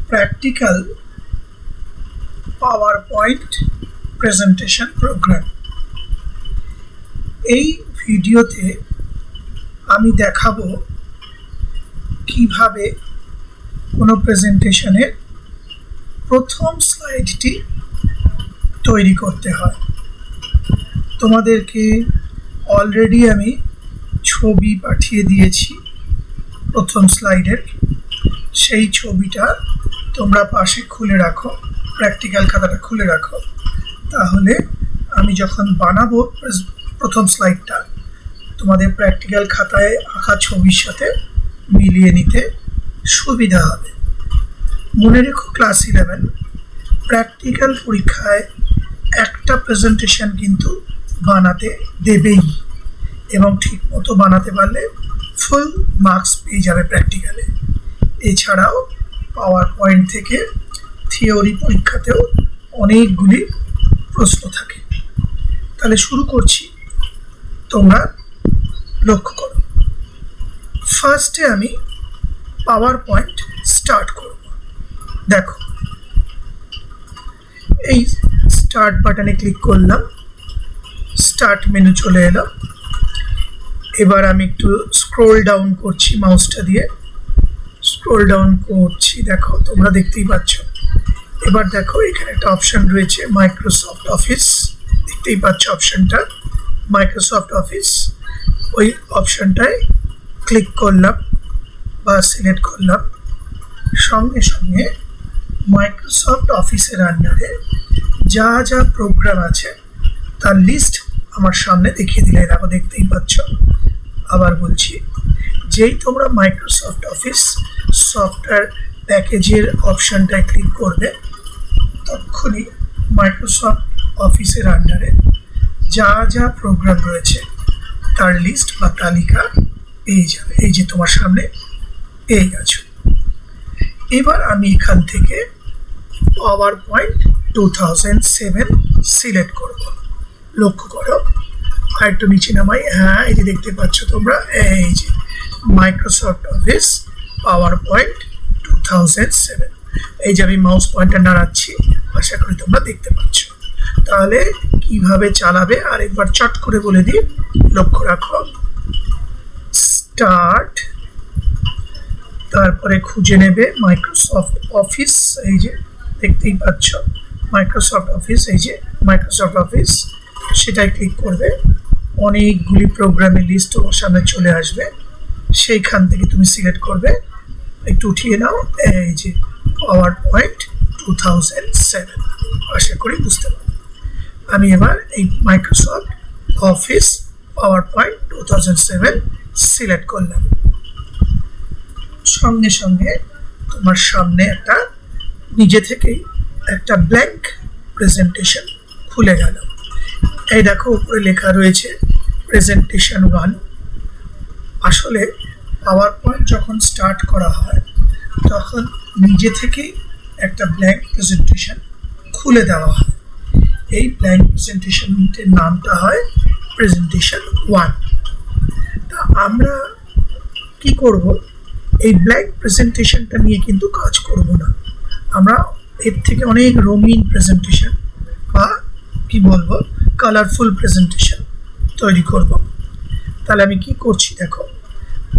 Practical PowerPoint presentation programme. এই ভিডিওতে আমি দেখাবো কিভাবে কোনো প্রেজেন্টেশনের প্রথম স্লাইডটি তৈরি করতে হয়। তোমাদেরকে অলরেডি আমি ছবি পাঠিয়ে দিয়েছি প্রথম স্লাইডের। সেই ছবিটা তোমরা পাশে খুলে রাখো, প্র্যাকটিক্যাল খাতাটা খুলে রাখো, তাহলে আমি যখন বানাবো প্রথম স্লাইডটা তোমাদের প্র্যাকটিক্যাল খাতায় আঁকা ছবির সাথে মিলিয়ে নিতে সুবিধা হবে। মনে রেখো, ক্লাস 11 প্র্যাকটিক্যাল পরীক্ষায় একটা প্রেজেন্টেশন কিন্তু বানাতে দেবেই, এবং ঠিক মতো বানাতে পারলে ফুল মার্কস পেয়ে যাবে প্র্যাকটিক্যালে। এছাড়াও পাওয়ার পয়েন্ট থেকে থিওরি পরীক্ষাতেও অনেকগুলি প্রশ্ন থাকে। তাহলে শুরু করছি, তোমরা লক্ষ্য করো। ফার্স্টে আমি পাওয়ার পয়েন্ট স্টার্ট করব। দেখো, এই স্টার্ট বাটনে ক্লিক করলাম, স্টার্ট মেনু চলে এলো। এবার আমি একটু স্ক্রোল ডাউন করছি মাউসটা দিয়ে, স্ক্রোল ডাউন করছি। দেখো, তোমরা দেখতেই পাচ্ছ। এবার দেখো, এখানে একটা অপশন রয়েছে মাইক্রোসফট অফিস, দেখতেই পাচ্ছ অপশনটা মাইক্রোসফট অফিস। ওই অপশনটায় ক্লিক করলাম বা সিলেক্ট করলাম, সঙ্গে সঙ্গে মাইক্রোসফট অফিসের আন্ডারে যা যা প্রোগ্রাম আছে তার লিস্ট আমার সামনে দেখিয়ে দিলে। দেখো, দেখতেই পাচ্ছ। আবার বলছি, যেই তোমরা মাইক্রোসফট অফিস সফটওয়্যার প্যাকেজের অপশনটায় ক্লিক করবে, তখনই মাইক্রোসফট অফিসের আন্ডারে যা যা প্রোগ্রাম রয়েছে তার লিস্ট বা তালিকা পেয়ে যাবে। এই যে তোমার সামনে পেয়ে গেছো। এবার আমি এখান থেকে পাওয়ার পয়েন্ট 2007 সিলেক্ট করব। লক্ষ্য করো, আর একটু নিচে নামাই। হ্যাঁ, এই যে দেখতে পাচ্ছ তোমরা, এই যে মাইক্রোসফট অফিস পাওয়ার পয়েন্ট 2007। এই যে আমি মাউস পয়েন্টার নাড়াচ্ছি, আশা করি তোমরা দেখতে পাচ্ছ। তাহলে কিভাবে চালাবে আরেকবার চট করে বলে দিই। লক্ষ্য রাখো, স্টার্ট, তারপরে খুঁজে নেবে মাইক্রোসফট অফিস। এই যে দেখতেই পাচ্ছ মাইক্রোসফট অফিস, এই যে মাইক্রোসফট অফিস, সেটাই ক্লিক করবে। অনেকগুলি প্রোগ্রামের লিস্ট ওর সামনে চলে আসবে, সেইখান থেকে তুমি সিলেক্ট করবে। একটু উঠিয়ে নাও, এই যে পাওয়ার পয়েন্ট 2007। আশা করি বুঝতে পারবে। আমি এবার এই Microsoft office power point 2007 select করলাম। সঙ্গে সঙ্গে তোমার সামনে একটা নিজে থেকেই একটা ব্ল্যাঙ্ক প্রেজেন্টেশন খুলে গেল। এই দেখো, উপরে লেখা রয়েছে প্রেজেন্টেশন 1। আসলে পাওয়ার পয়েন্ট যখন স্টার্ট করা হয় তখন নিজে থেকেই একটা ব্ল্যাঙ্ক প্রেজেন্টেশন খুলে দেওয়া হয়। এই ব্ল্যাঙ্ক প্রেজেন্টেশনটির নামটা হয় প্রেজেন্টেশন 1। তা আমরা কি করব, এই ব্ল্যাঙ্ক প্রেজেন্টেশনটা নিয়ে কিন্তু কাজ করব না। আমরা এর থেকে অনেক রঙিন প্রেজেন্টেশন বা কি বলবো কালারফুল প্রেজেন্টেশন তৈরি করব। তাহলে আমি কি করছি দেখো,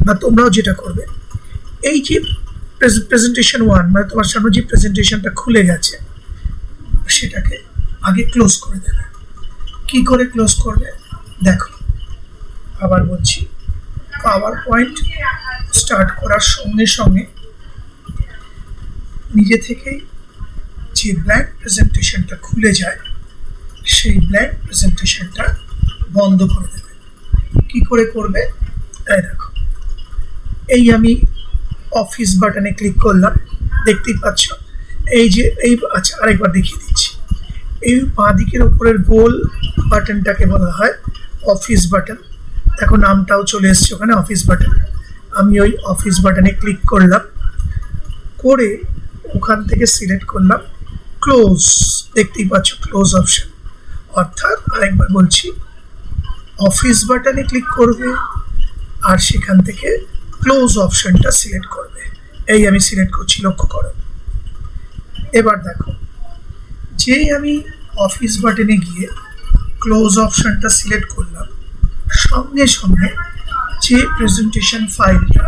বা তোমরাও যেটা করবে, এই যে প্রেজেন্টেশন 1 মানে তোমার সামনে যে প্রেজেন্টেশনটা খুলে গেছে সেটাকে আগে ক্লোজ করে দেবে। কি করে ক্লোজ করবে দেখো, আবার বলছি, পাওয়ার পয়েন্ট স্টার্ট করার সঙ্গে সঙ্গে নিজে থেকেই যে ব্ল্যাঙ্ক প্রেজেন্টেশনটা খুলে যায় সেই ব্ল্যাঙ্ক প্রেজেন্টেশনটা বন্ধ করে দেবে। কি করে করবে তাই দেখো, এই আমি অফিস বাটনে ক্লিক করলাম, দেখতেই পাচ্ছ। এই যে এই, আচ্ছা আরেকবার দেখিয়ে দিচ্ছি। এই বাঁ দিকের উপরের গোল বাটনটাকে বলা হয় অফিস বাটন। দেখো, নামটাও চলে এসছে ওখানে, অফিস বাটন। আমি ওই অফিস বাটনে ক্লিক করলাম, করে ওখান থেকে সিলেক্ট করলাম ক্লোজ। দেখতেই পাচ্ছ ক্লোজ অপশন। অর্থাৎ আরেকবার বলছি, অফিস বাটনে ক্লিক করবে আর সেখান থেকে ক্লোজ অপশনটা সিলেক্ট করবে। এই আমি সিলেক্ট করছি, লক্ষ্য করো। এবার দেখো, যেই আমি অফিস বাটনে গিয়ে ক্লোজ অপশনটা সিলেক্ট করলাম, সঙ্গে সঙ্গে যে প্রেজেন্টেশন ফাইলটা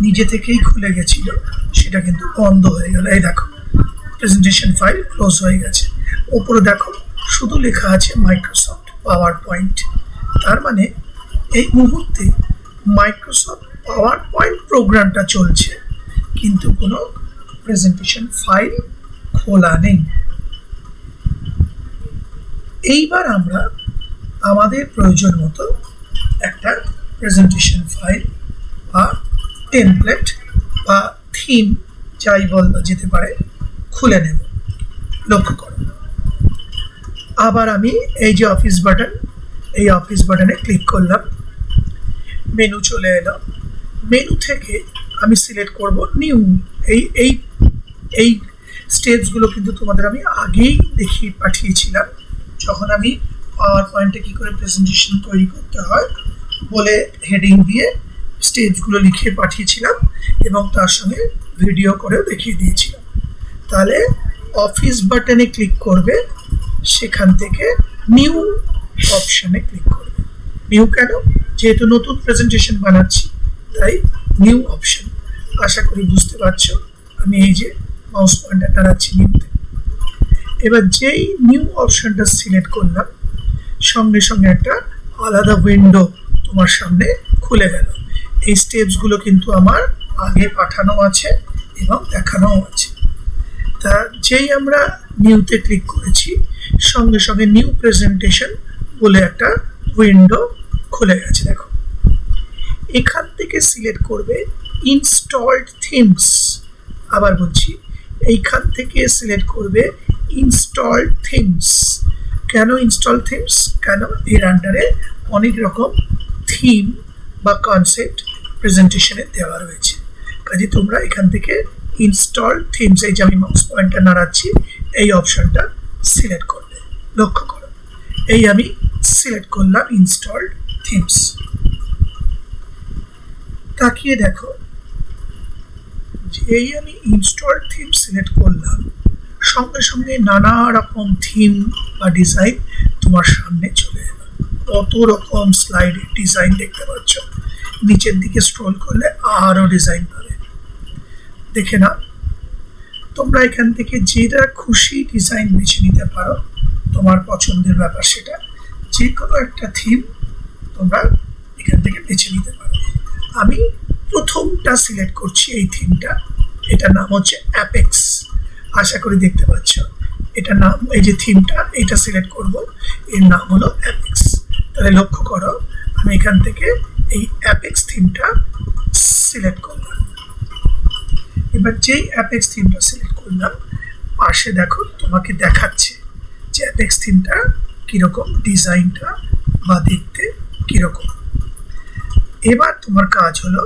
নিজে থেকেই খুলে গেছিল সেটা কিন্তু বন্ধ হয়ে গেল। এই দেখো, প্রেজেন্টেশন ফাইল ক্লোজ হয়ে গেছে। ওপরে দেখো শুধু লেখা আছে মাইক্রোসফট পাওয়ার পয়েন্ট। তার মানে এই মুহূর্তে মাইক্রোসফট পাওয়ার পয়েন্ট প্রোগ্রামটা চলছে, কিন্তু কোনো প্রেজেন্টেশন ফাইল খোলা নেই। এইবার আমরা আমাদের প্রয়োজন মতো একটা প্রেজেন্টেশন ফাইল বা টেমপ্লেট বা থিম যাই বলা যেতে পারে খুলে নেব। লক্ষ্য করো, আবার আমি এই যে অফিস বাটন, এই অফিস বাটনে ক্লিক করলাম, মেনু চলে এলো। মেনু থেকে আমি সিলেক্ট করব নিউ। এই এই এই স্টেপসগুলো কিন্তু তোমাদের আমি আগেই দেখিয়ে পাঠিয়েছিলাম, যখন আমি পাওয়ার পয়েন্টে কী করে প্রেজেন্টেশন তৈরি করতে হয় বলে হেডিং দিয়ে স্টেপসগুলো লিখে পাঠিয়েছিলাম এবং তার সঙ্গে ভিডিও করেও দেখিয়ে দিয়েছিলাম। তাহলে অফিস বাটনে ক্লিক করবে, সেখান থেকে নিউ অপশানে ক্লিক করবে। নিউ কেন? যেহেতু নতুন প্রেজেন্টেশন বানাচ্ছি, তাই নিউ অপশন। আশা করি বুঝতে পারছো। আমি এই যে মাউস পয়েন্টার নাড়াচ্ছি নিউতে। এবার যেই নিউ অপশনটা সিলেক্ট করলাম, সঙ্গে সঙ্গে একটা আলাদা উইন্ডো তোমার সামনে খুলে গেল। এই স্টেপসগুলো কিন্তু আমার আগে পাঠানো আছে এবং দেখানো আছে। তা যেই আমরা নিউতে ক্লিক করেছি, সঙ্গে সঙ্গে নিউ প্রেজেন্টেশন বলে একটা উইন্ডো খুলে গেছে। দেখো, এখান থেকে সিলেক্ট করবে ইনস্টলড থিমস। আবার বলছি, এইখান থেকে সিলেক্ট করবে ইনস্টলড থিমস। কেন ইনস্টল থিমস? কেন এর আন্ডারে অনেক রকম থিম বা কনসেপ্ট প্রেজেন্টেশনে দেওয়া রয়েছে। কাজে তোমরা এখান থেকে ইনস্টল থিমস, এই যে আমি মাউস পয়েন্টার নাড়াচ্ছি, এই অপশনটা সিলেক্ট করবে। লক্ষ্য করো, এই আমি সিলেক্ট করলাম ইনস্টলড থিমস। তাকিয়ে দেখো, যেই আমি ইনস্টলড থিম সিলেক্ট করলাম, সঙ্গে সঙ্গে নানা রকম থিম বা ডিজাইন তোমার সামনে চলে এলো। কত রকম স্লাইডের ডিজাইন দেখতে পাচ্ছ। নিচের দিকে স্ক্রল করলে আরও ডিজাইন পাবে। দেখে নাও, তোমরা এখান থেকে যেটা খুশি ডিজাইন বেছে নিতে পারো, তোমার পছন্দের ব্যাপার সেটা। যে কোনো একটা থিম তোমরা এখান থেকে বেছে নিতে পারো। আমি প্রথমটা সিলেক্ট করছি, এই থিমটা। এটার নাম হচ্ছে অ্যাপেক্স। আশা করি দেখতে পাচ্ছ, এটা নাম, এই যে থিমটা, এটা সিলেক্ট করব, এর নাম হলো অ্যাপেক্স। তাহলে লক্ষ্য করো, আমি এখান থেকে এই অ্যাপেক্স থিমটা সিলেক্ট করলাম। এবার যেই অ্যাপেক্স থিমটা সিলেক্ট করলাম, পাশে দেখো তোমাকে দেখাচ্ছে যে অ্যাপেক্স থিমটা কীরকম, ডিজাইনটা বা দেখতে কীরকম। এবার তোমার কাজ হলো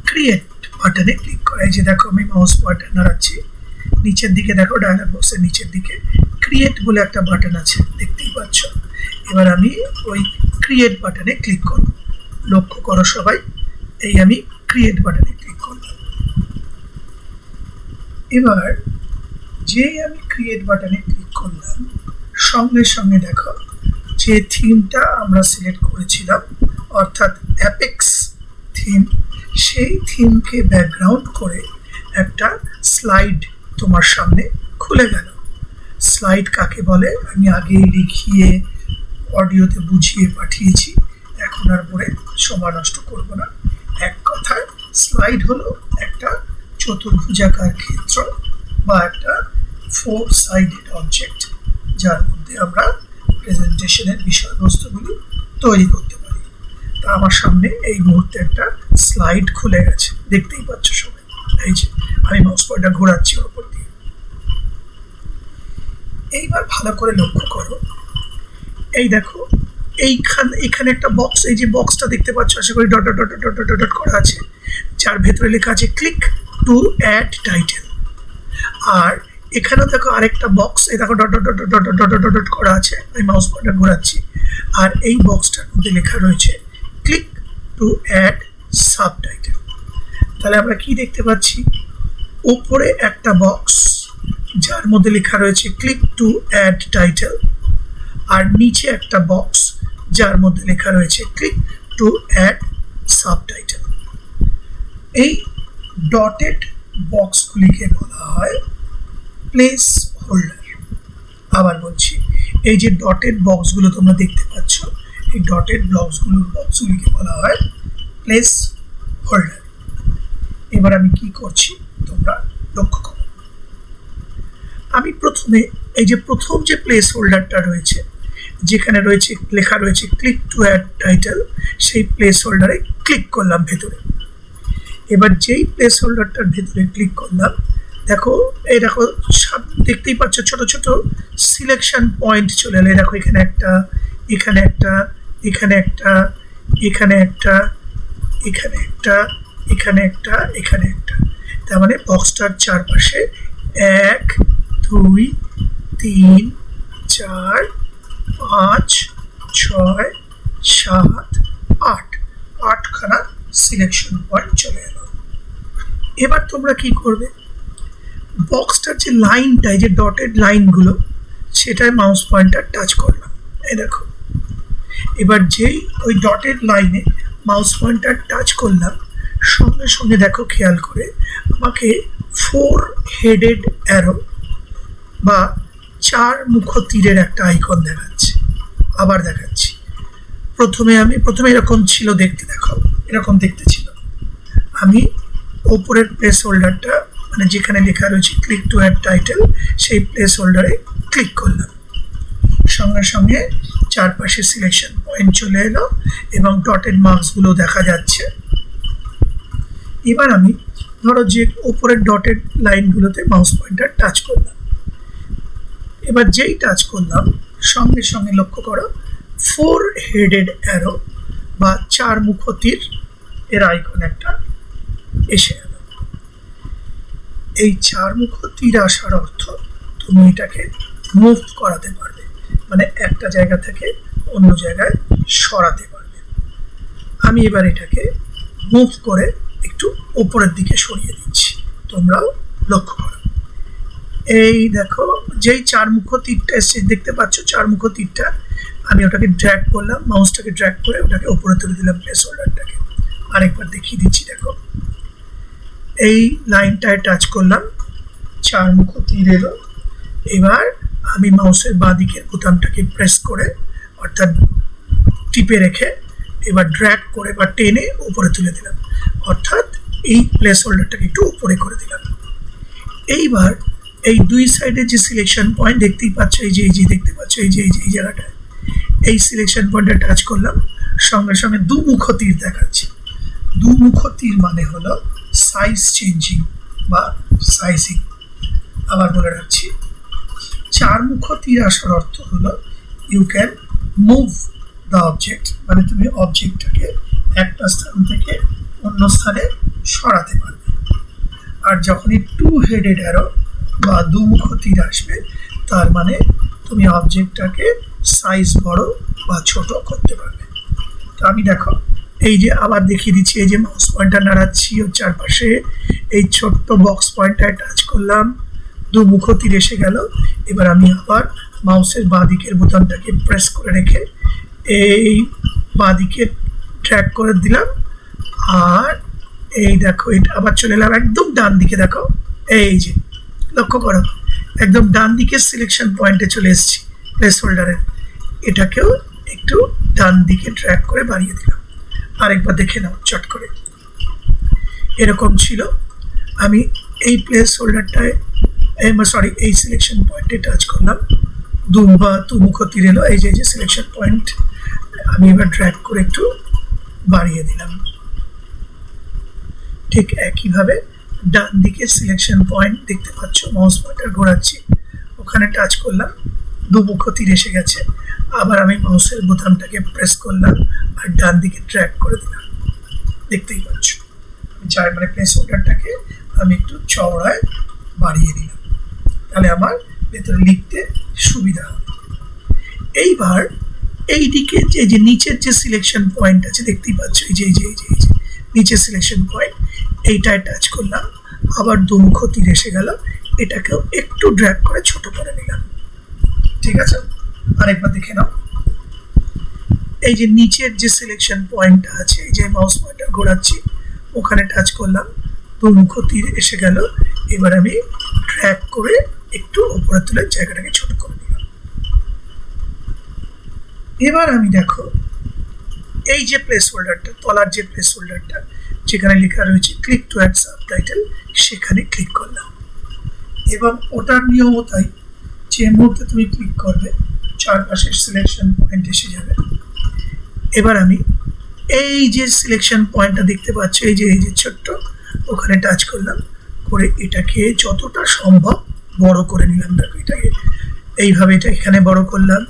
ক্রিয়েট বাটনে ক্লিক করা। এই যে দেখো, আমি মাউস পয়েন্টার নাড়াচ্ছি, নিচের দিকে দেখো, ডায়ালগ বক্সের নিচের দিকে ক্রিয়েট বলে একটা বাটন আছে, দেখতেই পাচ্ছ। এবার আমি ওই ক্রিয়েট বাটনে ক্লিক করব। লক্ষ্য করো সবাই, এই আমি ক্রিয়েট বাটনে ক্লিক করলাম। এবার যেই আমি ক্রিয়েট বাটনে ক্লিক করলাম, সঙ্গে সঙ্গে দেখো যে থিমটা আমরা সিলেক্ট করেছিলাম, অর্থাৎ অ্যাপেক্স থিম, সেই থিমকে ব্যাকগ্রাউন্ড করে একটা স্লাইড তোমার সামনে খুলে গেল। স্লাইড কাকে বলে আমি আগেই লিখিয়ে অডিওতে বুঝিয়ে পাঠিয়েছি, এখন আর পরে সময় নষ্ট করব না। এক কথায় স্লাইড হলো একটা চতুর্ভুজাকার ক্ষেত্র বা একটা 4 সাইডেড অবজেক্ট, যার মধ্যে আমরা প্রেজেন্টেশনের বিষয়বস্তুগুলি তৈরি করতে পারি। তা আমার সামনে এই মুহূর্তে একটা স্লাইড খুলে গেছে, দেখতেই পাচ্ছ সবাই। এই যে আমি মাউস পয়েন্টার ঘোরাচ্ছি ওর উপর দিয়ে। এইবার ভালো করে লক্ষ্য করো, এই দেখো এখানে একটা বক্স, এই যে বক্সটা দেখতে পাচ্ছ, আশা করি dot dot dot dot dot করা আছে, যার ভেতরে লেখা আছে ক্লিক টু অ্যাড টাইটেল। আর এখানে দেখো আরেকটা বক্স, এই দেখো dot dot dot dot dot dot dot করা আছে, আমি মাউস পয়েন্টার ঘোরাচ্ছি। আর এই বক্সটার মধ্যে লেখা রয়েছে ক্লিক টু অ্যাড সাবটাইটেল। তাহলে আমরা কি দেখতে পাচ্ছি, উপরে একটা বক্স, যার তার মধ্যে লেখা রয়েছে ক্লিক টু অ্যাড টাইটেল, আর নিচে একটা বক্স যার মধ্যে লেখা রয়েছে ক্লিক টু অ্যাড সাবটাইটেল। এই ডটেড বক্সগুলিকে বলা হয় প্লেস হোল্ডার। আবার বলছি, এই যে ডটেড বক্সগুলো তোমরা দেখতে পাচ্ছ, এই ডটেড বক্সগুলিকে বলা হয় প্লেস হোল্ডার। এবার আমি কি করছি তোমরা লক্ষ্য করো। আমি প্রথমে এই যে প্রথম যে প্লেস হোল্ডারটা রয়েছে, যেখানে রয়েছে লেখা রয়েছে ক্লিক টু অ্যাড টাইটেল, সেই প্লেস হোল্ডারে ক্লিক করলাম ভেতরে। এবার যেই প্লেস হোল্ডারটার ভেতরে ক্লিক করলাম, দেখো এই দেখো দেখতেই পাচ্ছ ছোট ছোট সিলেকশন পয়েন্ট চলে এলো। দেখো এখানে একটা, এখানে একটা, এখানে একটা, এখানে একটা, এখানে একটা, এখানে একটা, এখানে একটা। তার মানে বক্সটার চারপাশে 1 2 3 4 5 6 7 8 8খানা সিলেকশন পয়েন্ট চলে এলো। এবার তোমরা কি করবে, বক্সটার যে লাইনটা, যে ডটেড লাইনগুলো, সেটায় মাউস পয়েন্টার টাচ করলাম। এই দেখো, এবার যেই ওই ডটেড লাইনে মাউস পয়েন্টার টাচ করলাম, সঙ্গে সঙ্গে দেখো খেয়াল করে আমাকে 4 হেডেড অ্যারো বা 4 মুখ তীরের একটা আইকন দেখাচ্ছে। আবার দেখাচ্ছি, প্রথমে এরকম ছিল দেখতে, দেখো এরকম দেখতে ছিল। আমি ওপরের প্লেস হোল্ডারটা, মানে যেখানে লেখা রয়েছে ক্লিক টু অ্যাড টাইটেল, সেই প্লেস হোল্ডারে ক্লিক করলাম। সঙ্গে সঙ্গে চারপাশে সিলেকশন পয়েন্ট চলে এলো এবং ডটেড মার্কসগুলো দেখা যাচ্ছে। এবার আমি ধরো যে ওপরের ডটেড লাইনগুলোতে মাউস পয়েন্টার টাচ করলাম। এবার যেই টাচ করলাম, সঙ্গে সঙ্গে লক্ষ্য করো 4 হেডেড অ্যারো বা 4 মুখ তীর এর আইকন একটা এসে গেল। এই 4 মুখ তীর আসার অর্থ তুমি এটাকে মুভ করাতে পারবে, মানে একটা জায়গা থেকে অন্য জায়গায় সরাতে পারবে। আমি এবার এটাকে মুভ করে একটু উপরের দিকে সরিয়ে দিচ্ছি, তোমরাও লক্ষ্য করো। এই দেখো যেই 4 মুখ তীরটা এসছে, দেখতে পাচ্ছ 4 মুখ তীরটা, আমি ওটাকে ড্র্যাগ করলাম, মাউসটাকে ড্র্যাগ করে ওটাকে উপরে তুলে দিলাম প্লেস হোল্ডারটাকে। আরেকবার দেখিয়ে দিচ্ছি, দেখো এই লাইনটায় টাচ করলাম, 4 মুখ তীর এলো। এবার আমি মাউসের বাঁ দিকের বোতামটাকে প্রেস করে, অর্থাৎ টিপে রেখে, এবার ড্র্যাগ করে বা টেনে উপরে তুলে দিলাম, অর্থাৎ এই প্লেস হোল্ডারটাকে একটু উপরে করে দিলাম। এইবার এই দুই সাইডে যে সিলেকশন পয়েন্ট দেখতেই পাচ্ছ, এই যে দেখতে পাচ্ছ, এই জায়গাটায় এই সিলেকশন পয়েন্টে টাচ করলাম, সঙ্গে সঙ্গে 2 মুখ তীর দেখাচ্ছে। 2 মুখ তীর মানে হলো সাইজ চেঞ্জিং বা সাইজিং। আবার বলে রাখছি, 4 মুখ তীর আসার অর্থ হলো you can move the object, মানে তুমি অবজেক্টটাকে একটা স্থান থেকে অন্য স্থানে সরাতে পারবে। আর যখনই 2 হেডেড অ্যারো বা 2 মুখ তীর আসবে, তার মানে তুমি অবজেক্টটাকে সাইজ বড় বা ছোট করতে পারবে। তো আমি দেখো এই যে আবার দেখিয়ে দিচ্ছি, এই যে মাউস পয়েন্টার নাড়াচ্ছি, ওর চারপাশে এই ছোট্ট বক্স পয়েন্টায় টাচ করলাম, 2 মুখ তীর এসে গেল। এবার আমি আবার মাউসের বাঁ দিকের বোতামটাকে প্রেস করে রেখে এই বাঁ দিকে ট্র্যাক করে দিলাম, আর এই দেখো এটা আবার চলে এলাম একদম ডান দিকে। দেখো এই যে লক্ষ্য করো, একদম ডান দিকে সিলেকশন পয়েন্টে চলে এসেছি প্লেস হোল্ডারের। এটাকেও একটু ডান দিকে ট্র্যাক করে বাড়িয়ে দিলাম। আরেকবার দেখে নাও চট করে, এরকম ছিল। আমি এই প্লেস হোল্ডারটায়, সরি এই সিলেকশন পয়েন্টে টাচ করলাম, 2 মুখ তীর এলো, এই যে সিলেকশন পয়েন্ট, আমি এবার ড্র্যাগ করে একটু বাড়িয়ে দিলাম। ঠিক একইভাবে ডান দিকে সিলেকশন পয়েন্ট দেখতে পাচ্ছ, মাউস পয়েন্টার ঘোরাচ্ছি, ওখানে টাচ করলাম, 2 মুখ তীর এসে গেছে। আবার আমি মাউসের বোতামটাকে প্রেস করলাম আর ডান দিকে ড্র্যাগ করে দিলাম, দেখতেই পাচ্ছ। মানে প্লেস হোল্ডারটাকে আমি একটু চওড়ায় বাড়িয়ে দিলাম, তাহলে আমার ভেতরে লিখতে সুবিধা হবে। এইবার এই দিকে যে নিচের যে সিলেকশন পয়েন্ট আছে দেখতেই পাচ্ছ, এই যে নিচের সিলেকশন পয়েন্ট, এইটায় টাচ করলাম, আবার 2 মুখ তীর এসে গেল। এটাকেও একটু ড্র্যাগ করে ছোট করে নিলাম। ঠিক আছে, আরেকবার দেখে নাও। এই যে নিচের যে সিলেকশন পয়েন্টটা আছে, এই যে মাউস পয়েন্টার ঘোরাচ্ছি, ওখানে টাচ করলাম, দুমুখ তীর এসে গেল। এবার আমি ড্র্যাগ করে একটু উপরে তুলে জায়গাটাকে ছোট করে দিলাম। এবার আমি দেখো এই যে প্লেস হোল্ডারটা, তলার যে প্লেস হোল্ডারটা যেখানে লেখা রয়েছে ক্লিক টু অ্যাড সাবটাইটেল, সেখানে ক্লিক করলাম। এবং ওটার নিয়মও তাই, যে মুহূর্তে তুমি ক্লিক করবে চারপাশের সিলেকশন পয়েন্ট এসে যাবে। এবার আমি এই যে সিলেকশন পয়েন্টটা দেখতে পাচ্ছ, এই যে ছোট্ট, ওখানে টাচ করলাম, করে এটাকে যতটা সম্ভব বড় করে নিলাম। দেখো এটাকে এইভাবে এটা এখানে বড় করলাম।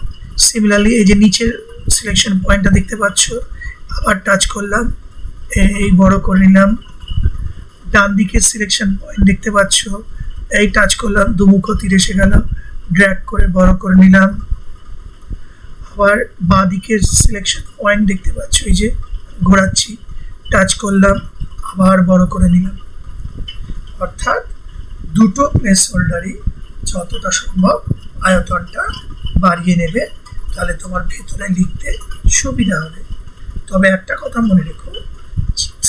সিমিলারলি এই যে নিচের সিলেকশন পয়েন্টটা দেখতে পাচ্ছ, আবার টাচ করলাম, এই বড় করে নিলাম। ডান দিকের সিলেকশন পয়েন্ট দেখতে পাচ্ছ, এই টাচ করলাম, দুমুখ তীর এসে গেল, ড্র্যাগ করে বড় করে নিলাম। আবার বাঁ দিকের সিলেকশন পয়েন্ট দেখতে পাচ্ছ, এই যে ঘোরাচ্ছি, টাচ করলাম, আবার বড় করে নিলাম। অর্থাৎ দুটো প্লেস হোল্ডারই যতটা সম্ভব আয়তনটা বাড়িয়ে নেবে, তাহলে তোমার ভেতরে লিখতে সুবিধা হবে। তবে একটা কথা মনে রেখো,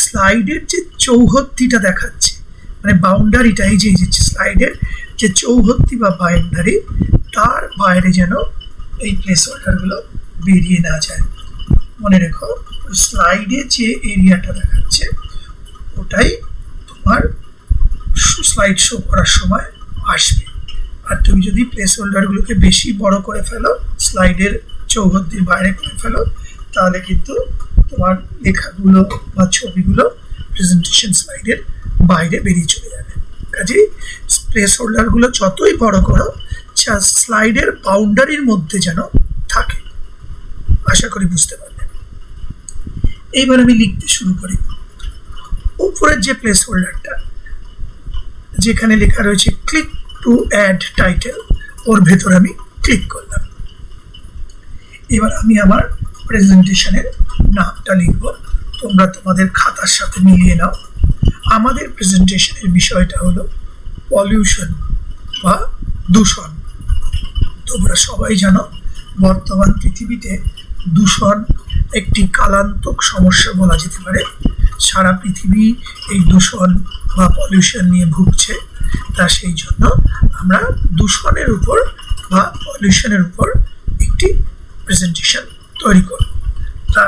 স্লাইডের যে চৌহদ্দিটা দেখাচ্ছে, মানে বাউন্ডারিটা, এই যে স্লাইডের যে চৌহদ্দি বা বাউন্ডারি, তার বাইরে যেন এই প্লেস হোল্ডারগুলো বেরিয়ে না যায়। মনে রেখো, স্লাইডে যে এরিয়াটা দেখাচ্ছে ওটাই তোমার স্লাইড শো করার সময় আসবে। আর তুমি যদি প্লেস হোল্ডারগুলোকে বেশি বড় করে ফেলো, স্লাইডের চৌহদ্দির বাইরে করে ফেলো, তাহলে কিন্তু তোমার লেখাগুলো বা ছবিগুলো প্রেজেন্টেশন স্লাইডের বাইরে বেরিয়ে চলে যাবে। কাজেই প্লেস হোল্ডারগুলো যতই বড় করো, স্লাইডের বাউন্ডারির মধ্যে যেন থাকে। আশা করি বুঝতে পারবে। এইবার আমি লিখতে শুরু করি। উপরের যে প্লেস হোল্ডারটা যেখানে লেখা রয়েছে ক্লিক টু অ্যাড টাইটেল, ওর ভেতর আমি ক্লিক করলাম। এবার আমি আমার প্রেজেন্টেশনের নামটা লিখব। তোমরা তোমাদের খাতার সাথে মিলিয়ে নাও। আমাদের প্রেজেন্টেশনের বিষয়টা হলো পলিউশন বা দূষণ। তোমরা সবাই জানো বর্তমান পৃথিবীতে দূষণ একটি কালান্তক সমস্যা বলা যেতে পারে। সারা পৃথিবী এই দূষণ বা পলিউশন নিয়ে ভুগছে। তা সেই জন্য আমরা দূষণের উপর বা পলিউশনের উপর একটি প্রেজেন্টেশন তৈরি করব। তা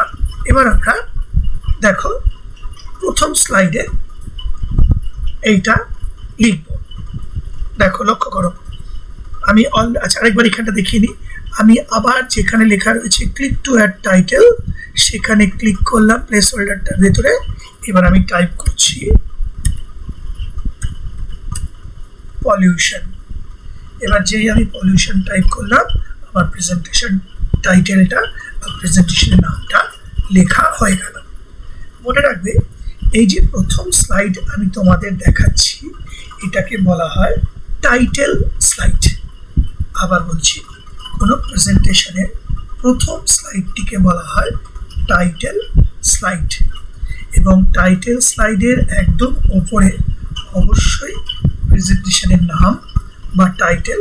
এবার আমরা দেখো প্রথম স্লাইডে এইটা লিখব। দেখো লক্ষ্য করো, আমি আচ্ছা আরেকবার এখানটা দেখিয়ে নিই। আমি আবার যেখানে লেখা রয়েছে ক্লিক টু অ্যাড টাইটেল, সেখানে ক্লিক করলাম প্লেস হোল্ডারটার ভেতরে। এবার আমি টাইপ করছি পলিউশন। এবার যেই আমি পলিউশন টাইপ করলাম, আমার প্রেজেন্টেশন টাইটেলটা বা প্রেজেন্টেশনের নামটা লেখা হয়ে গেল। মনে রাখবে, এই যে প্রথম স্লাইড আমি তোমাদের দেখাচ্ছি, এটাকে বলা হয় টাইটেল স্লাইড। আবার বলছি, কোনো প্রেজেন্টেশনের প্রথম স্লাইডটিকে বলা হয় টাইটেল স্লাইড। এবং টাইটেল স্লাইডের একদম ওপরে অবশ্যই প্রেজেন্টেশনের নাম বা টাইটেল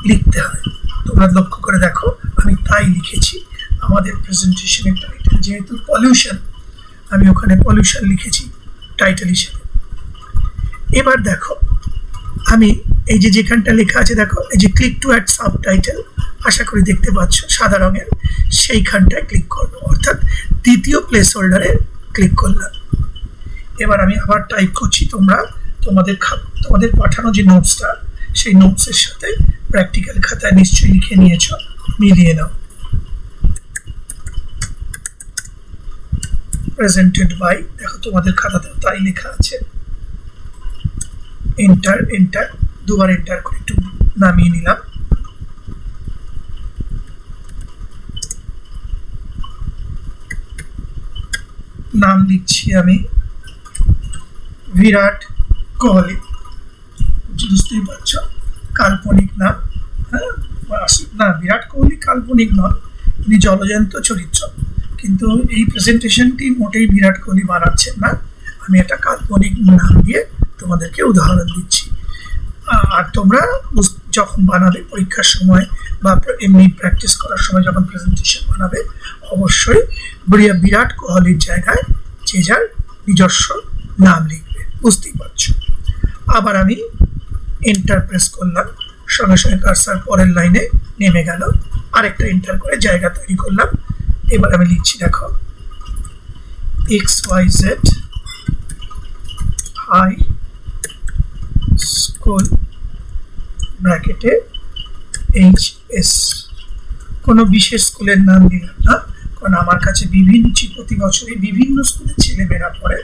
লিখতে হয়। তোমরা লক্ষ্য করে দেখো, আমি তাই লিখেছি। আমাদের প্রেজেন্টেশনের টাইটেল যেহেতু পলিউশন, আমি ওখানে পলিউশন লিখেছি টাইটেল হিসেবে। এবার দেখো, আমি এই যে যেখানটা লেখা আছে, দেখো এই যে ক্লিক টু অ্যাড সাবটাইটেল, আশা করি দেখতে পাচ্ছ সাদা রঙের, সেইখানটায় ক্লিক করবো। অর্থাৎ দ্বিতীয় প্লেস হোল্ডারে ক্লিক করলাম। এবার আমি আবার টাইপ করছি। তোমরা তোমাদের পাঠানো যে নোটসটা, সেই নোটসের সাথে প্র্যাকটিক্যাল খাতায় নিশ্চয়ই লিখে নিয়েছ, মিলিয়ে নাও। প্রেজেন্টেড বাই, দেখো তোমাদের খাতাতে তাই লেখা আছে। এন্টার এন্টার, দুবার এন্টার করে একটু নামিয়ে নিলাম। নাম লিখছি আমি বিরাট কোহলি। বুঝতেই পারছ, কাল্পনিক নাম। হ্যাঁ না, বিরাট কোহলি কাল্পনিক নন, ইনি জলজন্ত চরিত্র। কিন্তু এই প্রেজেন্টেশনটি মোটেই বিরাট কোহলি বানাচ্ছেন না, আমি একটা কাল্পনিক নাম দিয়ে তোমাদেরকে উদাহরণ দিচ্ছি। আর তোমরা যখন বানাবে পরীক্ষার সময় বা এমনি প্র্যাকটিস করার সময় যখন প্রেজেন্টেশন বানাবে অবশ্যই বিরাট কোহলির জায়গায় যে যার নিজস্ব নাম লিখবে, বুঝতেই পারছো। আবার আমি এন্টার প্রেস করলাম, সঙ্গে সঙ্গে কার্সার পরের লাইনে নেমে গেল, আরেকটা এন্টার করে জায়গা তৈরি করলাম। এবার আমি লিখছি, দেখো XYZ হাই স্কুল ব্র্যাকেটে HS। কোনো বিশেষ স্কুলের নাম দিলাম না, কারণ আমার কাছে প্রতি বছরই বিভিন্ন স্কুলের ছেলেমেয়েরা পড়ে।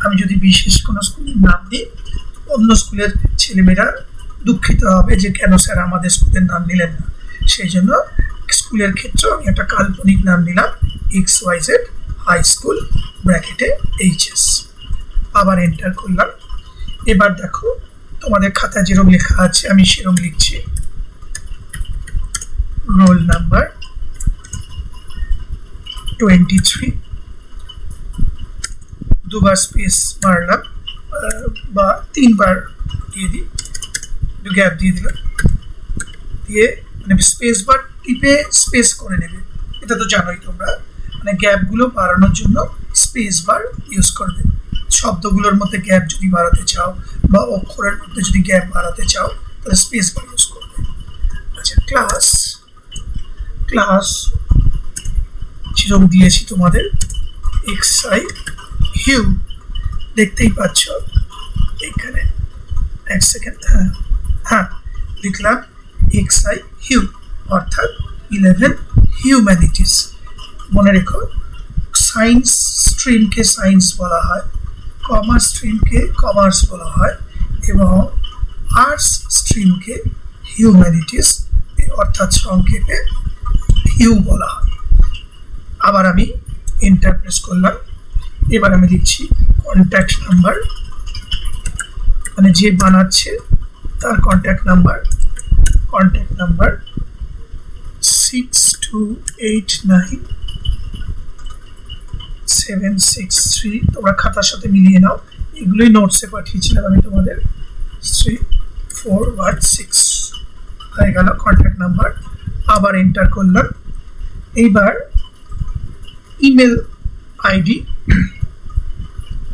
আমি যদি বিশেষ কোনো স্কুলের নাম দিই অন্য স্কুলের ছেলেমেয়েরা দুঃখিত হবে যে কেন স্যার আমাদের স্কুলের নাম দিলেন না। সেই জন্য স্কুলের ক্ষেত্রে আমি একটা কাল্পনিক নাম দিলাম XYZ হাই স্কুল ব্র্যাকেটে HS। আবার এন্টার করলাম। এবার দেখো তোমাদের খাতায় যেরকম লেখা আছে আমি সেরকম লিখছি, রোল নাম্বার 23, দুবার স্পেস মারলাম বা তিনবার দিয়ে দিই, গ্যাপ দিয়ে দিলাম, দিয়ে মানে স্পেস বার টিপে স্পেস করে নেবে, এটা তো জানোই তোমরা। মানে গ্যাপগুলো বাড়ানোর জন্য স্পেস বার ইউজ করবে। শব্দগুলোর মধ্যে গ্যাপ যদি বাড়াতে চাও বা অক্ষরের মধ্যে যদি গ্যাপ বাড়াতে চাও তাহলে স্পেস বার ইউজ করবে। আচ্ছা, ক্লাস যেরকম দিয়েছি তোমাদের XI হিউ, দেখতেই পাচ্ছ এখানে, এক সেকেন্ড, হ্যাঁ লিখলাম XI হিউ অর্থাৎ 11 হিউম্যানিটিস। মনে রেখো সায়েন্স স্ট্রিমকে সায়েন্স বলা হয়, কমার্স স্ট্রিমকে কমার্স বলা হয় এবং আর্টস স্ট্রিমকে হিউম্যানিটিস অর্থাৎ সংক্ষেপে হিউ বলা হয়। আবার আমি এন্টার প্রেস করলাম। এবার আমি লিখছি কন্ট্যাক্ট নাম্বার, মানে যে বানাচ্ছে তার কন্ট্যাক্ট নাম্বার 6289-763। তোমরা খাতার সাথে মিলিয়ে নাও, এগুলোই নোটসে পাঠিয়েছিলাম আমি তোমাদের। 3416 হয়ে গেল কন্ট্যাক্ট নাম্বার। আবার এন্টার করলাম। এইবার ইমেল আইডি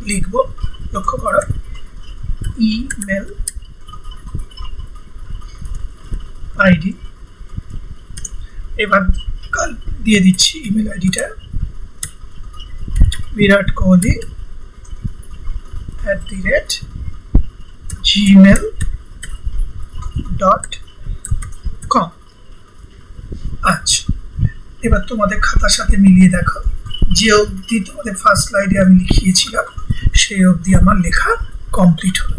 লিখব, লক্ষ্য করো ইমেল আইডি। এবার কাল দিয়ে দিচ্ছি ইমেল আইডিটা, viratkohli@gmail.com। আচ্ছা, এবার তোমাদের খাতার সাথে মিলিয়ে দেখো, যে অবধি তোমাদের ফার্স্ট স্লাইডে আমি লিখিয়েছিলাম সেই অবধি আমার লেখা কমপ্লিট হলো।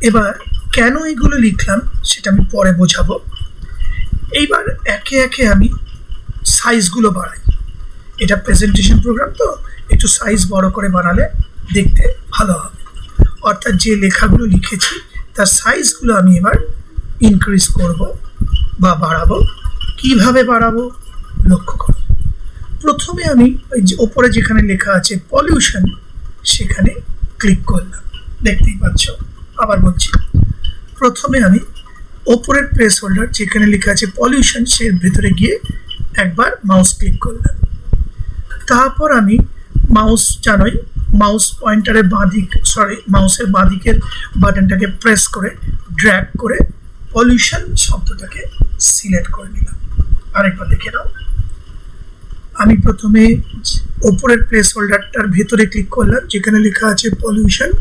এবার কেন এগুলো লিখলাম সেটা আমি পরে বোঝাবো। এইবার একে একে আমি সাইজগুলো বাড়াই। এটা প্রেজেন্টেশন প্রোগ্রাম তো একটু সাইজ বড় করে বানালে দেখতে ভালো হবে। অর্থাৎ যে লেখাগুলো লিখেছি তার সাইজগুলো আমি এবার ইনক্রিজ করব বা বাড়াবো। কিভাবে বাড়াবো লক্ষ্য করো। প্রথমে আমি ওই যে ওপরে যেখানে লেখা আছে পলিউশন সেখানে ক্লিক করলাম, দেখতেই পাচ্ছ। আবার বলছি, প্রথমে আমি ওপরের প্লেস হোল্ডার যেখানে লেখা আছে পলিউশন সে ভেতরে গিয়ে একবার মাউস ক্লিক করলাম। তারপর আমি মাউস জানোই মাউস পয়েন্টারের মাউসের বাঁ দিকের বাটনটাকে প্রেস করে ড্র্যাগ করে পলিউশন শব্দটাকে সিলেক্ট করে নিলাম। আরেকবার দেখে নাও। আমি প্রথমে ওপরের প্লেস হোল্ডারটার ভেতরে ক্লিক করলাম যেখানে লেখা আছে পলিউশন,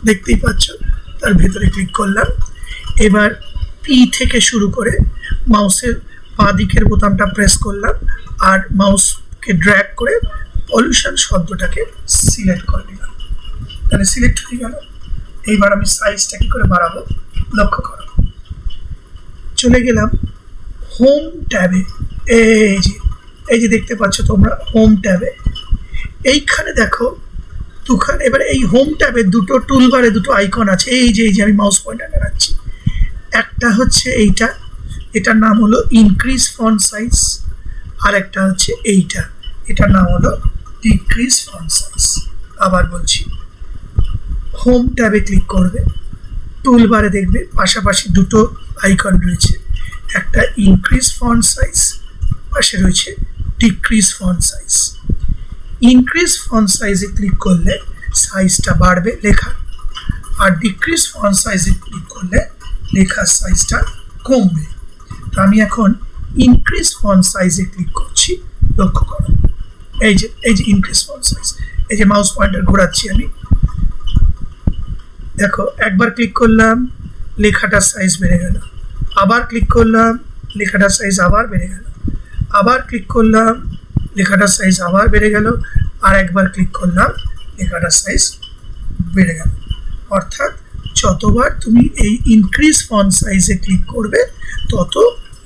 দেখতেই পাচ্ছ, তার ভেতরে ক্লিক করলাম। এবার পি থেকে শুরু করে মাউসের বাঁ দিকের বোতামটা প্রেস করলাম আর মাউসকে ড্র্যাগ করে পলিউশন শব্দটাকে সিলেক্ট করে নিলাম। তাহলে সিলেক্ট হয়ে গেল। এইবার আমি সাইজটা কি করে বাড়াবো লক্ষ্য করো। চলে গেলাম হোম ট্যাবে। এই যে দেখতে পাচ্ছ তোমরা হোম ট্যাবে, এইখানে দেখো দুখানে। এবার এই হোম ট্যাবে দুটো টুলবারে দুটো আইকন আছে। এই যে আমি মাউস পয়েন্টার দেখাচ্ছি। একটা হচ্ছে এইটা, এটার নাম হলো ইনক্রিজ ফন্ট সাইজ, আর একটা হচ্ছে এইটা, এটার নাম হলো ডিক্রিজ ফন্ট সাইজ। আবার বলছি, হোম ট্যাবে ক্লিক করবে, টুল বারে দেখবে পাশাপাশি দুটো আইকন রয়েছে, একটা ইনক্রিজ ফন্ট সাইজ, পাশে রয়েছে decrease font size. Increase font সাইজে ক্লিক করলে সাইজটা বাড়বে লেখার, আর ডিক্রিজ ফন্ট সাইজে ক্লিক করলে লেখার সাইজটা কমবে। তো আমি এখন ইনক্রিজ ফন্ট সাইজে ক্লিক করছি, লক্ষ্য করো এই যে ইনক্রিজ ফন্ট সাইজ, এই যে মাউস পয়েন্টার ঘোরাচ্ছি আমি, দেখো একবার ক্লিক করলাম লেখাটার সাইজ বেড়ে গেল, আবার ক্লিক করলাম লেখাটার সাইজ আবার বেড়ে গেল, আবার ক্লিক করলাম লেখাটার সাইজ আবার বেড়ে গেল, আর একবার ক্লিক করলাম লেখাটার সাইজ বেড়ে গেল। অর্থাৎ যতবার তুমি এই ইনক্রিজ ফন্ট সাইজে ক্লিক করবে তত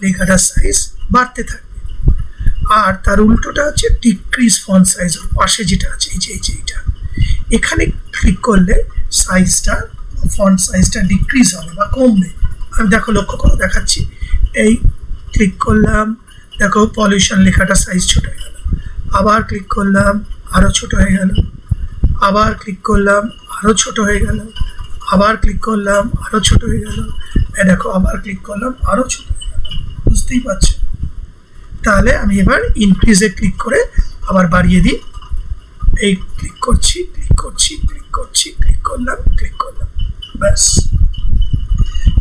লেখাটার সাইজ বাড়তে থাকবে। আর তার উল্টোটা হচ্ছে ডিক্রিজ ফন্ট সাইজ, পাশে যেটা আছে এই যে এইটা, এখানে ক্লিক করলে সাইজটা ফন্ট সাইজটা ডিক্রিজ হবে বা কমবে। আমি দেখো লক্ষ্য করো দেখাচ্ছি, এই ক্লিক করলাম দেখো পলিউশন লেখাটা সাইজ ছোট হয়ে গেল, আবার ক্লিক করলাম আরও ছোট হয়ে গেল, আবার ক্লিক করলাম আরও ছোট হয়ে গেল, আবার ক্লিক করলাম আরও ছোট হয়ে গেল, দেখো আবার ক্লিক করলাম আরও ছোট হয়ে গেল। বুঝতেই পারছো? তাহলে আমি এবার ইনক্রিজে ক্লিক করে আবার বাড়িয়ে দিই, এই ক্লিক করছি ক্লিক করছি ক্লিক করছি ক্লিক করলাম ক্লিক করলাম, ব্যাস।